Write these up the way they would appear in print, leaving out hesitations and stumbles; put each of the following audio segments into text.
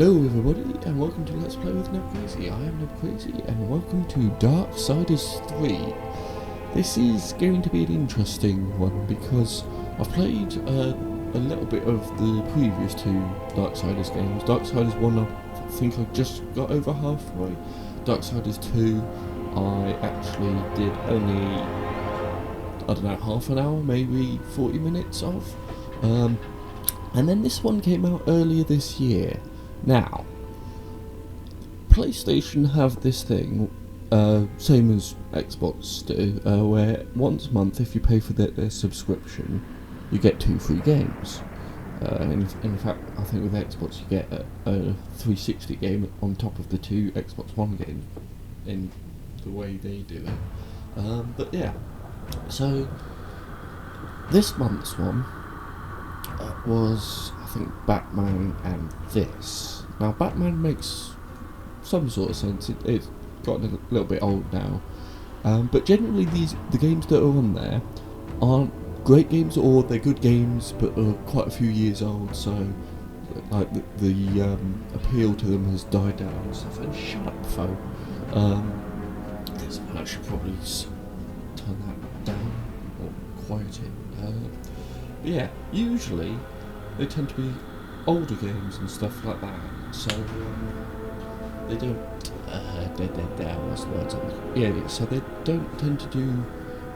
Hello everybody, and welcome to Let's Play with NebCrazy. I am NebCrazy, and welcome to Darksiders 3. This is going to be an interesting one, because I've played a little bit of the previous two Darksiders games. Darksiders 1 I think I just got over halfway. Darksiders 2 I actually did only, I don't know, half an hour, maybe 40 minutes of. And then this one came out earlier this year. Now, PlayStation have this thing, same as Xbox do, where once a month, if you pay for their subscription, you get 2 free games. In fact, I think with Xbox you get a 360 game on top of the 2 Xbox One games, in the way they do it. But yeah, so this month's one was, I think, Batman and this. Now, Batman makes some sort of sense. It's gotten a little bit old now, but generally the games that are on there aren't great games, or they're good games but are quite a few years old, so like the appeal to them has died down and stuff. And shut up, phone. I should probably turn that down or quiet it. But yeah, usually they tend to be older games and stuff like that, so they don't. What's the words? Yeah, so they don't tend to do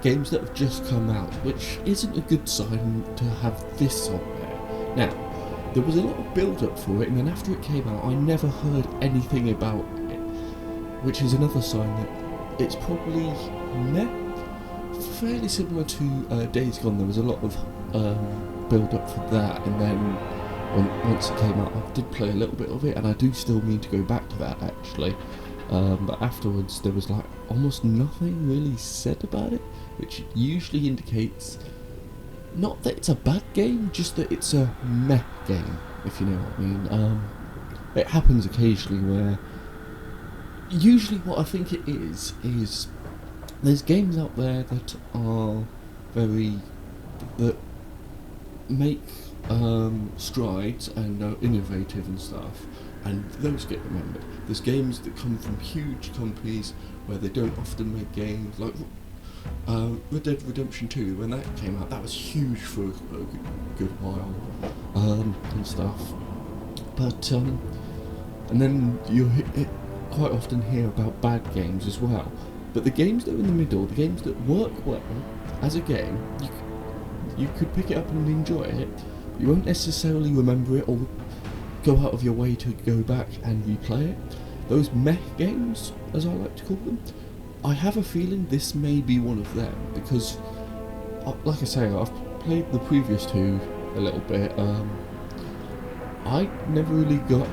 games that have just come out, which isn't a good sign to have this on there. Now, there was a lot of build-up for it, and then after it came out, I never heard anything about it, which is another sign that it's probably fairly similar to Days Gone. There was a lot of build-up for that, and then once it came out, I did play a little bit of it, and I do still mean to go back to that actually. But afterwards, there was like almost nothing really said about it, which usually indicates not that it's a bad game, just that it's a meh game, if you know what I mean. It happens occasionally where, usually what I think it is there's games out there that are that make strides and are innovative and stuff, and those get remembered. There's games that come from huge companies where they don't often make games, like Red Dead Redemption 2. When that came out, that was huge for a good while, and stuff. But and then you quite often hear about bad games as well. But the games that are in the middle, the games that work well as a game, you could pick it up and enjoy it. You won't necessarily remember it or go out of your way to go back and replay it. Those meh games, as I like to call them, I have a feeling this may be one of them, because, like I say, I've played the previous two a little bit. I never really got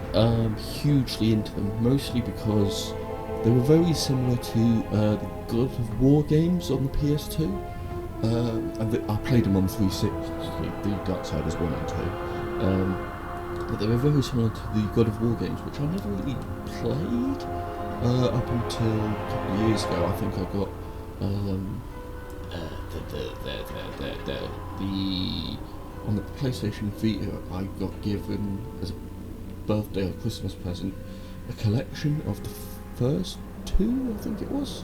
hugely into them, mostly because they were very similar to the God of War games on the PS2. And I played them on 360, the Darksiders 1 and 2. But they were very similar to the God of War games, which I never really played up until a couple of years ago. I think I got on the PlayStation Vita, I got given as a birthday or Christmas present a collection of the first 2, I think it was.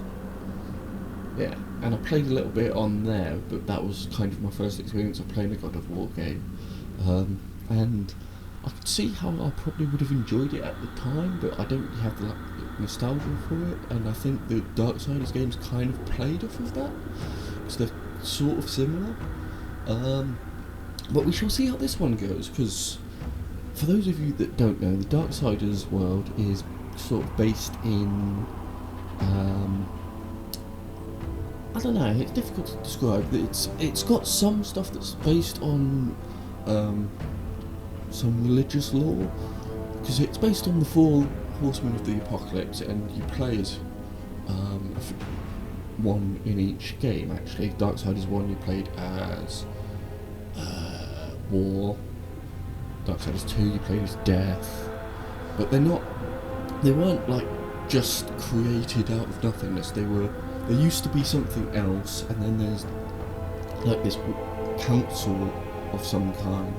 Yeah, and I played a little bit on there, but that was kind of my first experience of playing a God of War game. And I could see how I probably would have enjoyed it at the time, but I don't really have the nostalgia for it, and I think the Darksiders games kind of played off of that, because they're sort of similar. But we shall see how this one goes, because for those of you that don't know, the Darksiders world is sort of based in, I don't know, it's difficult to describe. It's got some stuff that's based on some religious lore, because it's based on the 4 horsemen of the apocalypse, and you play as one in each game. Actually, Darksiders 1 you played as War. Darksiders 2 you played as Death, but they weren't like just created out of nothingness. There used to be something else, and then there's like this council of some kind,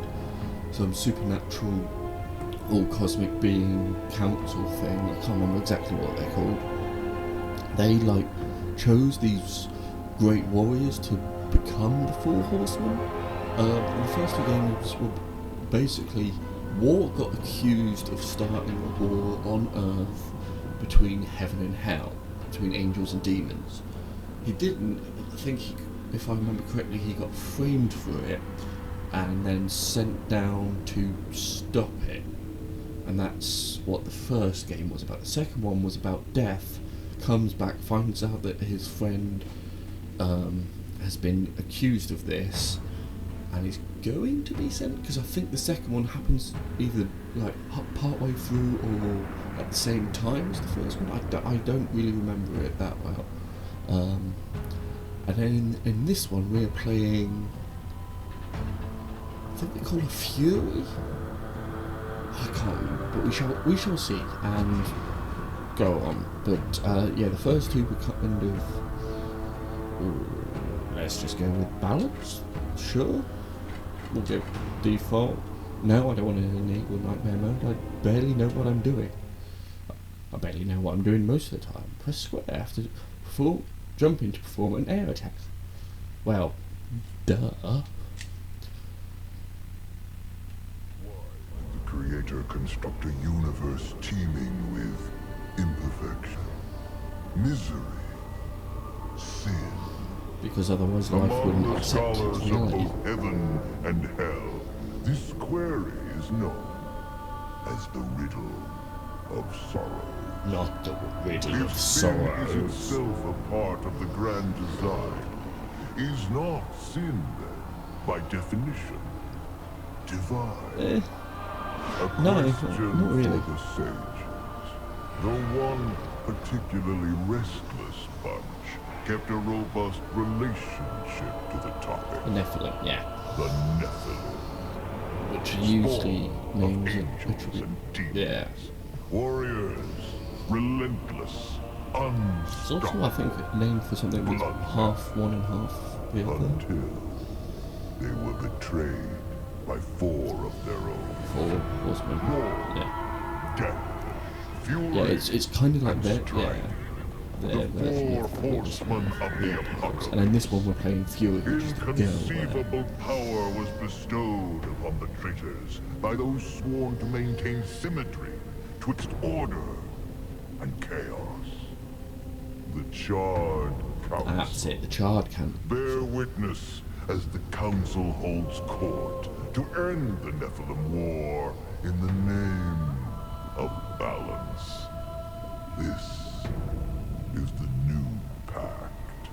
some supernatural all cosmic being council thing. I can't remember exactly what they're called. They like chose these great warriors to become the Four Horsemen. The first two games were basically War got accused of starting a war on Earth between heaven and hell, between angels and demons. He didn't. I think, if I remember correctly, he got framed for it and then sent down to stop it. And that's what the first game was about. The second one was about death. Comes back, finds out that his friend has been accused of this, and he's going to be sent, because I think the second one happens either like part way through or at the same time as the first one. I don't really remember it that well. And then in this one we're playing, I think they call it Fury. I can't remember, but we shall see and go on. But yeah, the first two were kind of, let's just go with balance. Sure, we'll go default. No, I don't want to enable nightmare mode. I barely know what I'm doing. I barely know what I'm doing most of the time. Press square after jump in to perform an air attack. Well, duh. The Creator construct a universe teeming with imperfection, misery, sin. Because otherwise Among life wouldn't the accept scholars its of reality. both heaven and hell, this query is known as the riddle of sorrow. Not the riddle of If sin is sorrows. itself a part of the grand design, is not sin then, by definition, divine? A No, question not really. for the sages. Though one particularly restless bunch kept a robust relationship to the topic. The Nephilim, yeah. The Nephilim. Which usually Born means of a angels tribute. and demons. Yeah. Warriors, relentless, It's also, I unstoppable, think, named for something that's Blood. half one and half the other. until they were betrayed by four of their own. Four horsemen. War, Yeah. death, fury, Yeah, it's kind of like and their, strife. their The version four of horsemen of the apocalypse. And in this one we're playing Fury, which is the girl there. Inconceivable power was bestowed upon the traitors by those sworn to maintain symmetry twixt order and chaos. The Charred Council. That's it, the Charred Council. Bear witness as the Council holds court to end the Nephilim War in the name of balance. This is the new pact.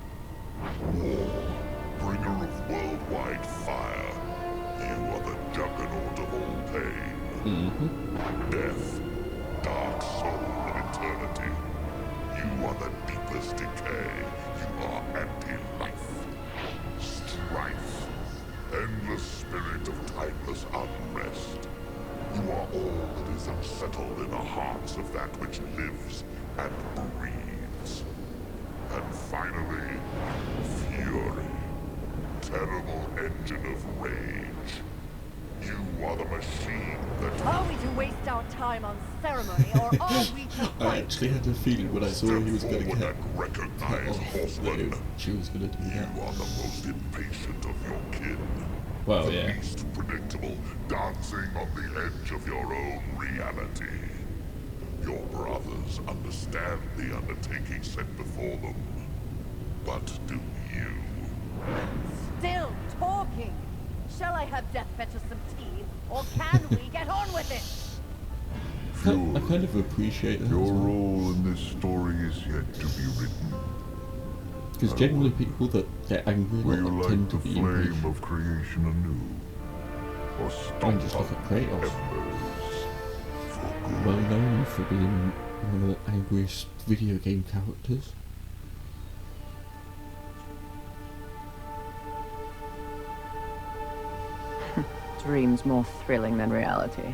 War, bringer of worldwide fire. You are the juggernaut of all pain. Death, dark soul of eternity. You are the deepest decay. You are anti-life. Strife, endless spirit of timeless unrest. You are all that is unsettled in the hearts of that which lives and breathes. And finally, fury, terrible engine of rage. You are the machine that... Are we to waste our time on ceremony, or are we to I fight? actually had a feeling when I saw he was going to forward get and recognize cut off horsemen. that she was going to do You that. are the most impatient of your kin. Well, The yeah. least predictable, dancing on the edge of your own reality. Your brothers understand the undertaking set before them. But do you? Still talking. Shall I have Death fetch us some tea, or can we get on with it? I kind of appreciate that. Your role in this story is yet to be written. Because generally people that get angry a Will you lot tend light to the be flame impatient. of creation anew? Or And stomp just up look at Kratos. embers for good? Well known for being one of the angriest video game characters. Dreams more thrilling than reality.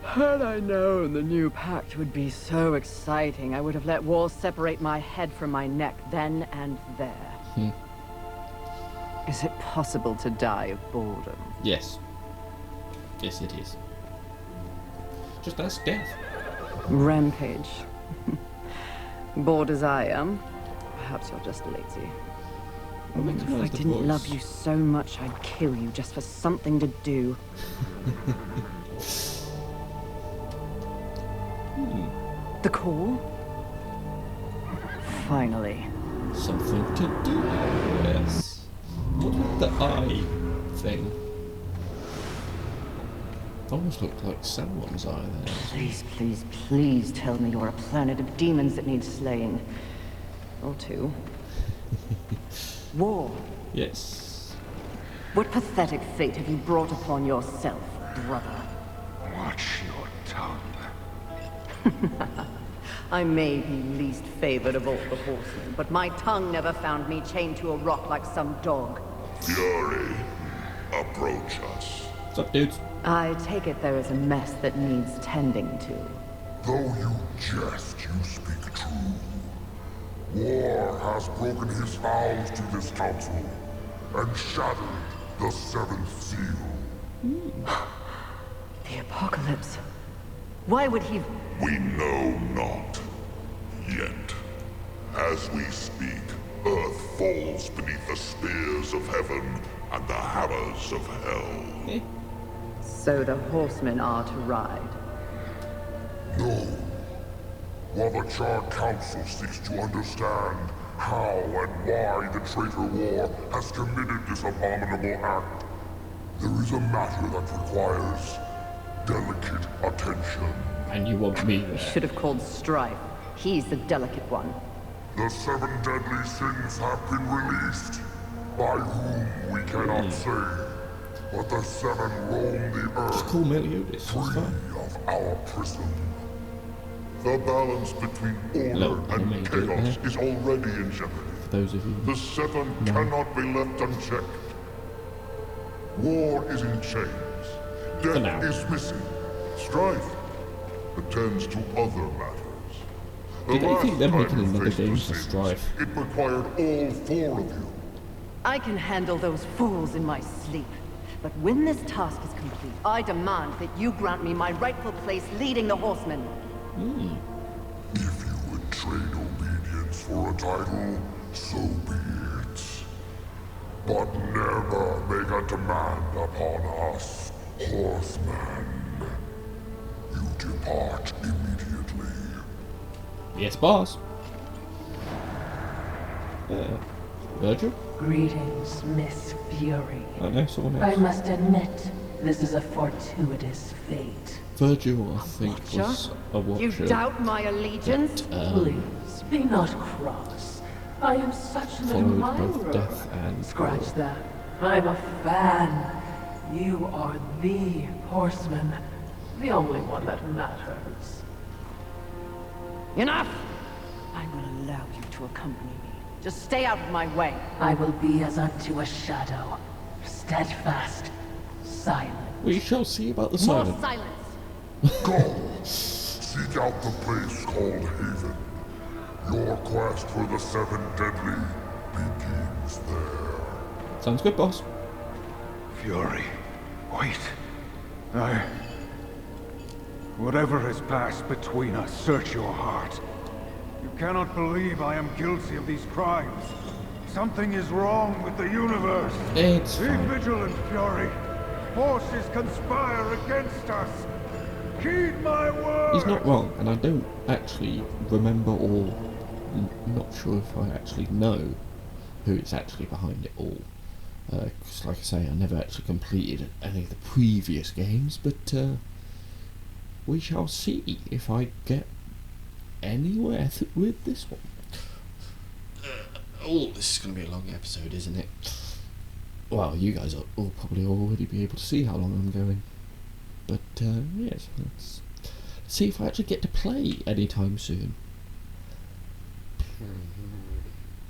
Had I known the new pact would be so exciting, I would have let War separate my head from my neck then and there. Is it possible to die of boredom? Yes. Yes, it is. Just ask Death. Rampage. Bored as I am, perhaps you're just lazy. If I didn't love you so much, I'd kill you just for something to do. The call? Finally. Something to do, yes. What with the eye thing? Almost looked like someone's eye there. Please, please, please tell me you're a planet of demons that needs slaying. Or two. War. Yes. What pathetic fate have you brought upon yourself, brother? Watch your tongue. I may be least favored of all the horsemen, but my tongue never found me chained to a rock like some dog. Fury, approach us. What's up, dudes? I take it there is a mess that needs tending to. Though you jest, you speak true. War has broken his vows to this council and shattered the seventh seal. The apocalypse. Why would he... We know not yet. As we speak, Earth falls beneath the spears of heaven and the hammers of hell. So the horsemen are to ride. No. While the Charred Council seeks to understand how and why the traitor war has committed this abominable act, there is a matter that requires delicate attention. And you want me You there? should have called Strife. He's the delicate one. The seven deadly sins have been released, by whom we cannot say. But the seven roam the Just earth, call Meliodas. It's free fine. of our prison. The balance between order No, you may and do it chaos there. is already in jeopardy. For those of you. The seven cannot be left unchecked. War is in chains. For now. Death is missing. Strife attends to other matters. The Did they think last they're time making you another faced game the for sins, Strife? It required all four of you. I can handle those fools in my sleep. But when this task is complete, I demand that you grant me my rightful place leading the horsemen. If you would trade obedience for a title, so be it. But never make a demand upon us, horseman. You depart immediately. Yes, boss. Virgil? Greetings, Miss Fury. I know someone I else. must admit, this is a fortuitous fate. Virgil, I think, was a watcher. You doubt my allegiance? Please, be not cross. I am such an followed both admirer. death and Scratch war. that. I'm a fan. You are the horseman. The only one that matters. Enough! I will allow you to accompany me. Just stay out of my way. I will be as unto a shadow. Steadfast. Silent. We shall see about the More silent. silence! Go! Seek out the place called Haven. Your quest for the seven deadly begins there. Sounds good, boss. Fury, wait. Whatever has passed between us, search your heart. You cannot believe I am guilty of these crimes. Something is wrong with the universe. It's Be fine. vigilant, Fury. Forces conspire against us. Heed my word. He's not wrong, and I don't actually remember or not sure if I actually know who is actually behind it all. Because, like I say, I never actually completed any of the previous games, but we shall see if I get anywhere with this one. Oh, this is going to be a long episode, isn't it? Well, you guys will probably already be able to see how long I'm going. But, yes, let's see if I actually get to play anytime soon.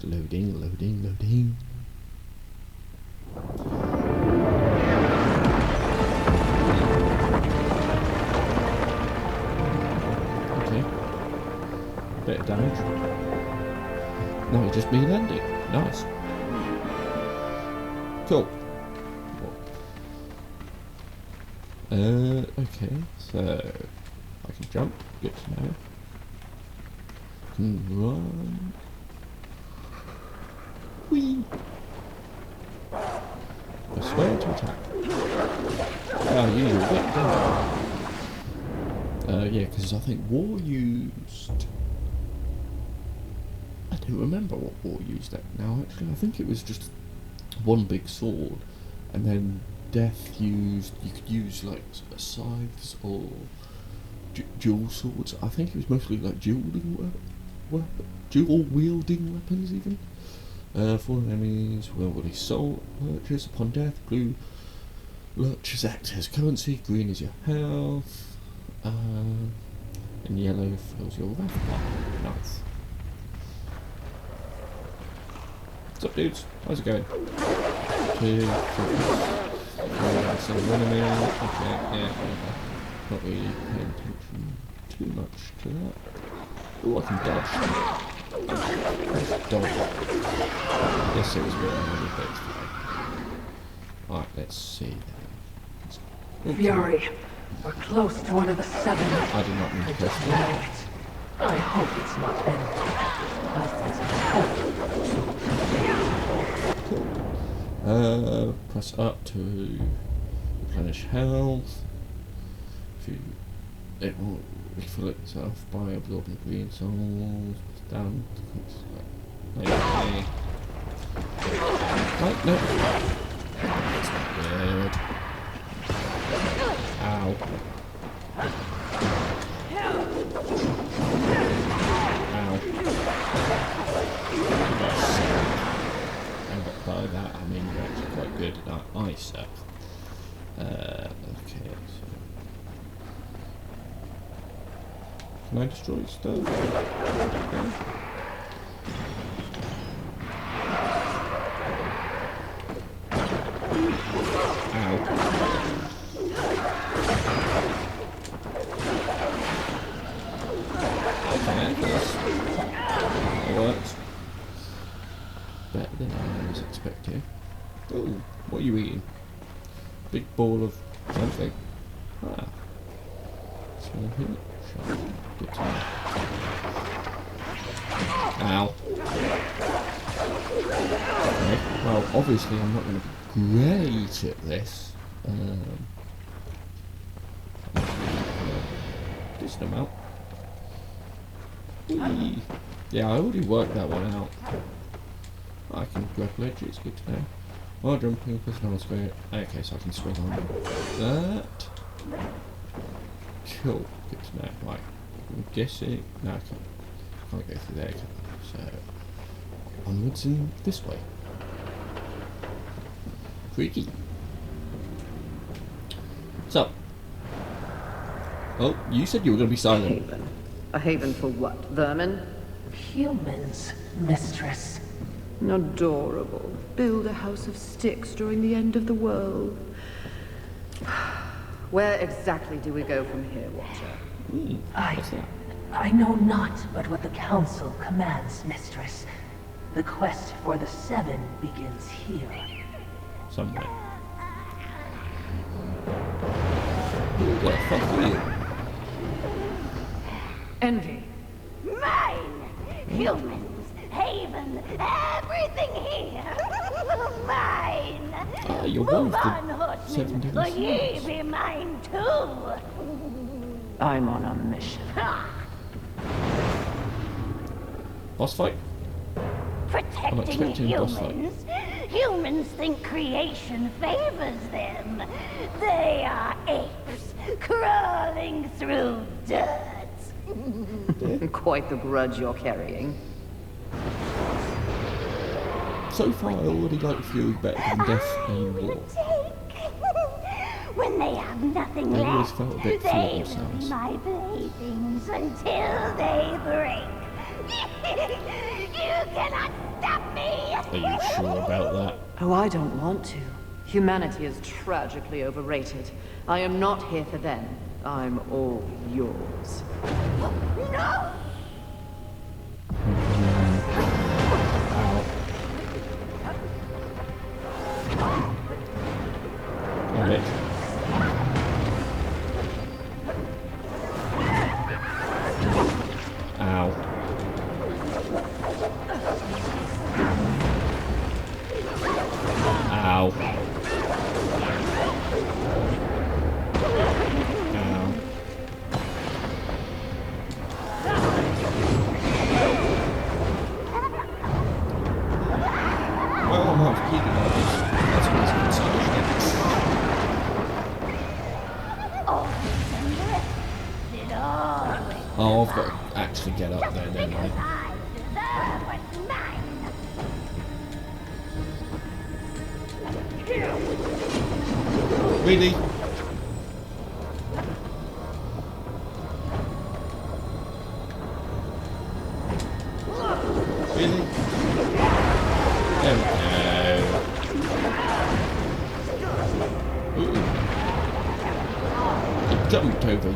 Loading, loading, loading. Okay. Bit of damage. No, just me landing. Nice. Cool. Okay, so can jump. Good to know. Can run. Whee! I swear to attack. Oh, you need a bit, don't you? Yeah, because I think War used... I don't remember what War used that now, actually. I think it was just one big sword, and then Death used... You could use, like, scythes or dual swords. I think it was mostly, like, dual-wielding weapons, even. Fallen enemies will release soul lurchers upon death. Blue lurchers act as currency. Green is your health. And yellow fills your wrath bar. Nice. What's up, dudes? How's it going? 2, 3, 4, enemy. Okay, yeah, not really paying attention too much to that. Oh, I can dodge. Dodge. Yes, it was good. Alright, let's see then. Fury, we're close to one of the 7. I did not mean to press Know it. I hope it's not empty. Cool. Press up to replenish health. It will refill itself by absorbing green souls. Down. Right, no. That's not good. Ow. Ow. And by that I mean you're actually quite good at ice up. Okay, so can I destroy stuff? Okay. Ow. Okay, that works. Better than I was expecting. Oh, what are you eating? Big ball of something. Ah. Small hit. Sharp. Good to know. Ow. Okay. Well, obviously I'm not going to be great at this. Decent amount. Whee. Yeah, I already worked that one out. I can grab ledges, good to know. While jumping, plus normal square. Okay, so I can swing on that. Cool, good to know. Right, I'm guessing. No, I can't go through there. So, onwards and this way. Freaky. What's up? Oh, you said you were going to be silent. Haven. A haven for what? Vermin? Humans, mistress. Adorable. Build a house of sticks during the end of the world. Where exactly do we go from here, Watcher? What's that? I know not but what the Council commands, mistress. The quest for the 7 begins here. Somewhere. What the fuck are you? Envy. Mine! Humans, haven, everything here! Mine! You're one Move of on, the horsemen, 7 or deadly ye sins. be mine too! I'm on a mission. Boss fight? Protecting expecting a boss fight. humans? Humans think creation favors them. They are apes crawling through dirt. Quite the grudge you're carrying. So far, I already like Fury better than Death and War. When they have nothing They always left, felt a bit full they of will be themselves. my playthings until they break. You cannot stop me! Are you sure about that? Oh, I don't want to. Humanity is tragically overrated. I am not here for them. I'm all yours. No! Alright. Ow. Well, I'm not keeping that. That's always a good sign, isn't it? Oh, I've got to actually get up there, don't I? Really? Really? There we go. Ooh. It jumped over you.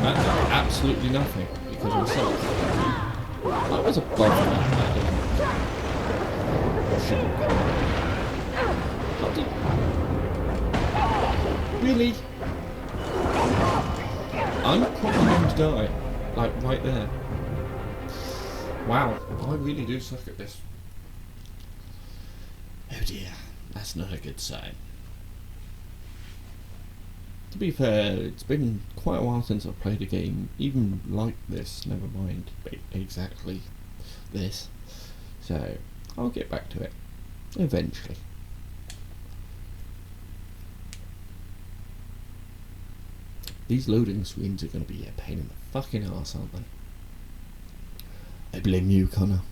That did absolutely nothing because of myself. That was above that. Really? I'm probably going to die. Like, right there. Wow. I really do suck at this. Oh dear. That's not a good sign. To be fair, it's been quite a while since I've played a game even like this, never mind exactly this. So, I'll get back to it. Eventually. These loading screens are going to be a pain in the fucking arse, aren't they? I blame you, Connor.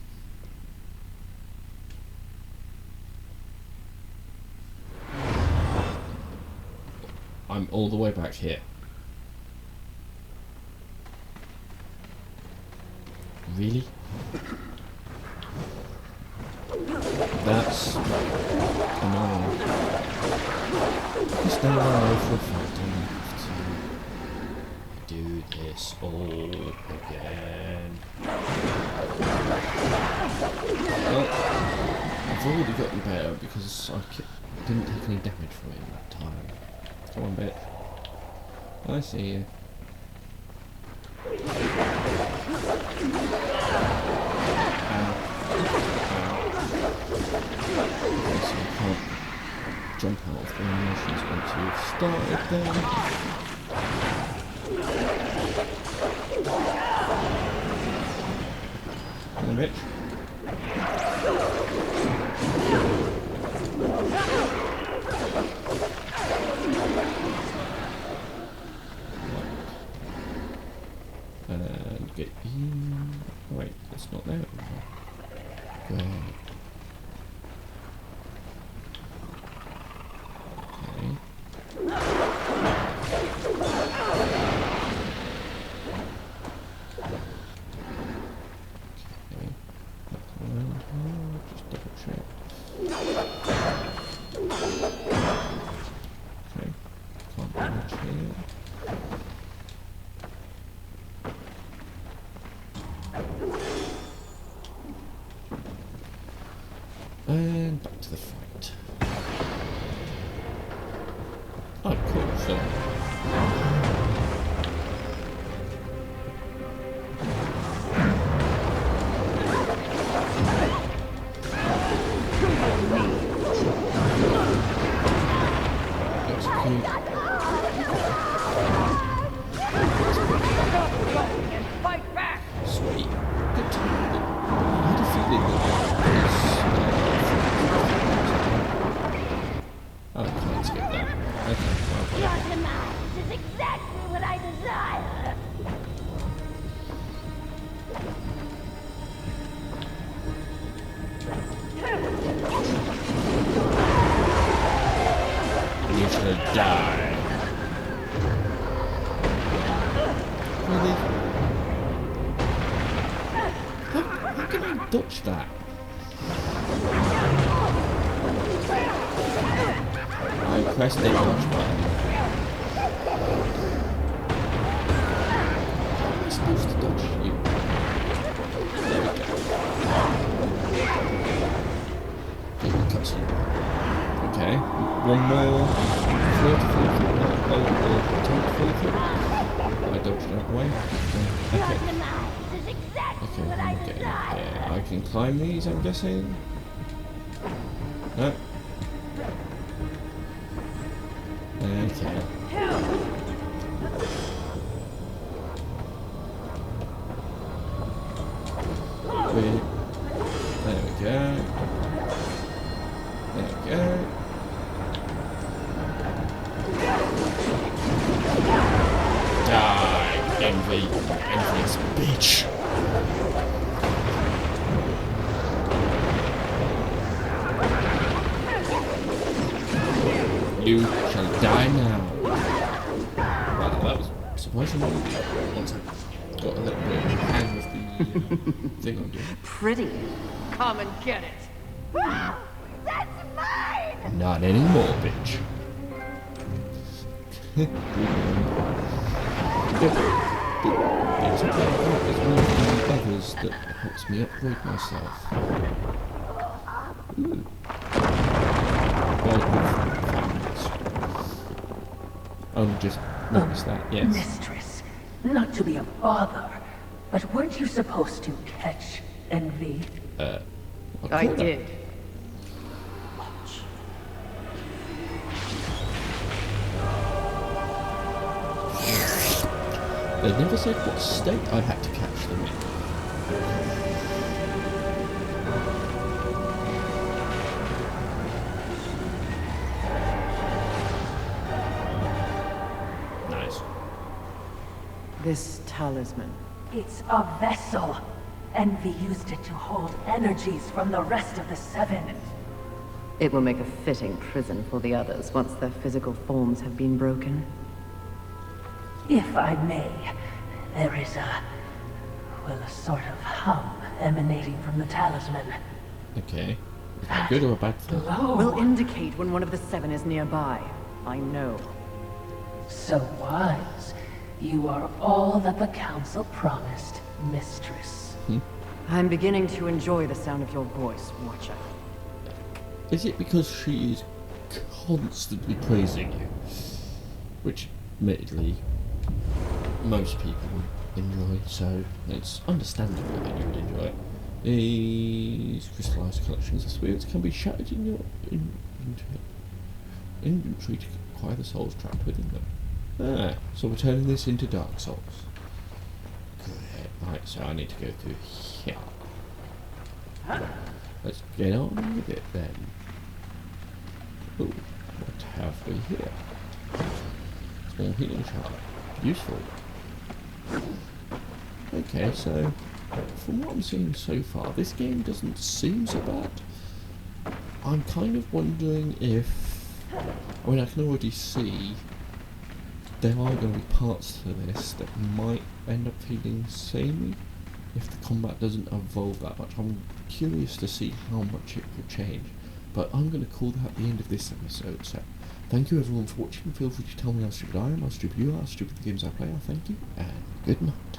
I'm all the way back here. Really? That's annoying. Just now I know for a fact I have to do this all again. Well, I've already gotten better because I didn't take any damage from it that time. Come on, bitch. I see you. So you can't jump out of the animations once you've started them. Come on, bitch. And get you. Oh, wait, it's not there anymore. Great. Okay. Okay. Back around here. Just double check. Okay. Can't damage here. And back to the fight. Oh, cool, so. Execute. Sweet. Good to know that. I had a feeling that oh, I can't skip that. Okay, well, Your demise is exactly what I desire. you should die. Really? How can I dodge that? I pressed the dodge button. How am I supposed to dodge you? There we go. Cutscene. Okay, one more floor to fall through. Oh, attempt to fall through. I dodged that way. Okay. Okay. can climb these, I'm guessing? No? Okay. Wait. There we go. There we go. Die, envy. Envious bitch. You shall die now. Wow, that was surprisingly once I got a little bit of a hang of the thing I'm doing. Pretty. Come and get it. That's mine! Not anymore, bitch. It's one of the others that helps me upgrade myself. Ooh. Oh, just noticed that, yes. Mistress, not to be a bother, but weren't you supposed to catch Envy? I did. They never said what state I had to catch them in. Nice. This talisman. It's a vessel. Envy used it to hold energies from the rest of the Seven. It will make a fitting prison for the others once their physical forms have been broken. If I may, there is a sort of hum emanating from the talisman. Okay. Is that good or a bad thing? Glow. Will indicate when one of the seven is nearby. I know. So wise. You are all that the council promised, Mistress. I'm beginning to enjoy the sound of your voice, Watcher. Is it because she is constantly praising you? Which, admittedly, most people enjoy, so it's understandable that you would enjoy it. These crystallized collections of spirits can be shattered in your inventory to acquire the souls trapped within them. Ah, so we're turning this into Dark Souls. Good. Right, so I need to go through here. Let's get on with it then. Ooh, what have we here? Small healing shard. Useful. Okay, so from what I'm seeing so far, this game doesn't seem so bad. I'm kind of wondering if... I mean, I can already see there are going to be parts to this that might end up feeling samey if the combat doesn't evolve that much. I'm curious to see how much it could change, but I'm going to call that the end of this episode. So thank you everyone for watching. Feel free to tell me how stupid I am, how stupid you are, how stupid the games I play are. Thank you, and good night.